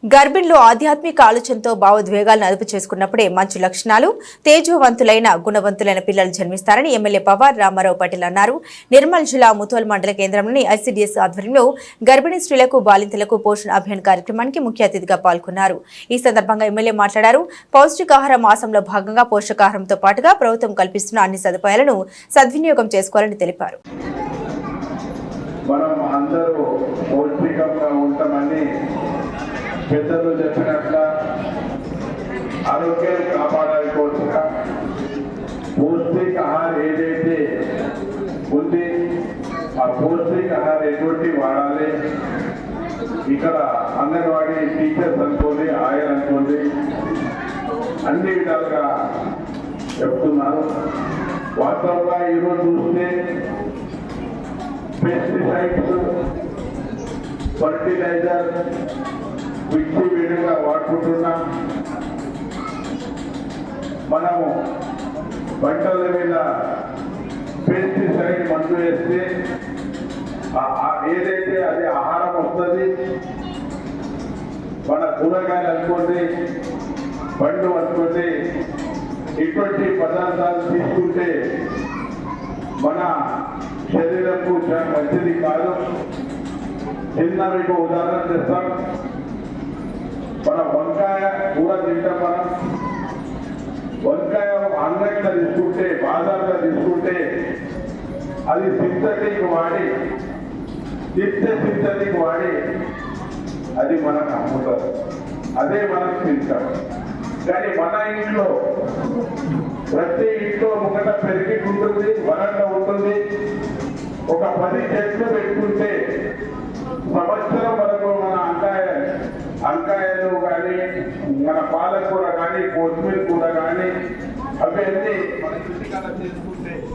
గర్భిణులు ఆధ్యాత్మిక ఆలోచనతో భావోద్వేగాలను అదుపు చేసుకున్నప్పుడే మంచి లక్షణాలు, తేజోవంతులైన గుణవంతులైన పిల్లలు జన్మిస్తారని ఎమ్మెల్యే పవార్ రామారావు పాటిల్ అన్నారు. నిర్మల్ జిల్లా ముథోల్ మండల కేంద్రంలోని ఐసీడీఎస్ ఆధ్వర్యంలో గర్భిణీ స్త్రీలకు, బాలింతలకు పోషణ అభియాన్ కార్యక్రమానికి ముఖ్య అతిథిగా పాల్గొన్నారు. ఈ సందర్భంగా ఎమ్మెల్యే మాట్లాడారు. పౌష్టికాహార మాసంలో భాగంగా పోషకాహారంతో పాటుగా ప్రభుత్వం కల్పిస్తున్న అన్ని సదుపాయాలను సద్వినియోగం చేసుకోవాలని తెలిపారు. పెద్దలు చెప్పినట్ల ఆరోగ్యాన్ని కాపాడాలి కోసంగా పౌష్టికాహారం ఏదైతే ఉంది ఆ పౌష్టికాహారం ఎటువంటి వాడాలి. ఇక్కడ అంగన్వాడీ టీచర్స్ అనుకోండి, ఆయన అనుకోండి, అన్ని విధాలుగా చెప్తున్నారు. వాస్తవంగా ఈరోజు చూస్తే పెస్టిసైడ్స్, ఫర్టిలైజర్ విడిగా వాడుకుంటున్నాం. మనము పంటల మీద పెస్టిసైడ్ మందు వేస్తే ఏదైతే అది ఆహారం వస్తుంది. మన కూరగాయలు అనుకోండి, పండు అనుకోండి, ఇటువంటి పదార్థాలు తీసుకుంటే మన శరీరంకు చాలా మంచిది కాదు. చిన్న మీకు ఉదాహరణ చేస్తాం. మన వంకాయ కూర తింటాం. మనం వంకాయ ఆన్లైన్లో తీసుకుంటే, బాజార్లో తీసుకుంటే అది సింథటిక్ వాడి అది మనకు అమ్ముతారు, అదే మనం తింటాం. కానీ మన ఇంట్లో ప్రతి ఇంట్లో ముంగట పెరిగి ఉంటుంది, వరండా ఉంటుంది. ఒక 10 చెట్లు పెట్టుకుంటే సంవత్సరం వరకు మన అంకాయలు కానీ, మన పాలకూర కానీ, కొత్తిమీర కూర కానీ అవన్నీ మన ఇంటికాడ చేసుకుంటే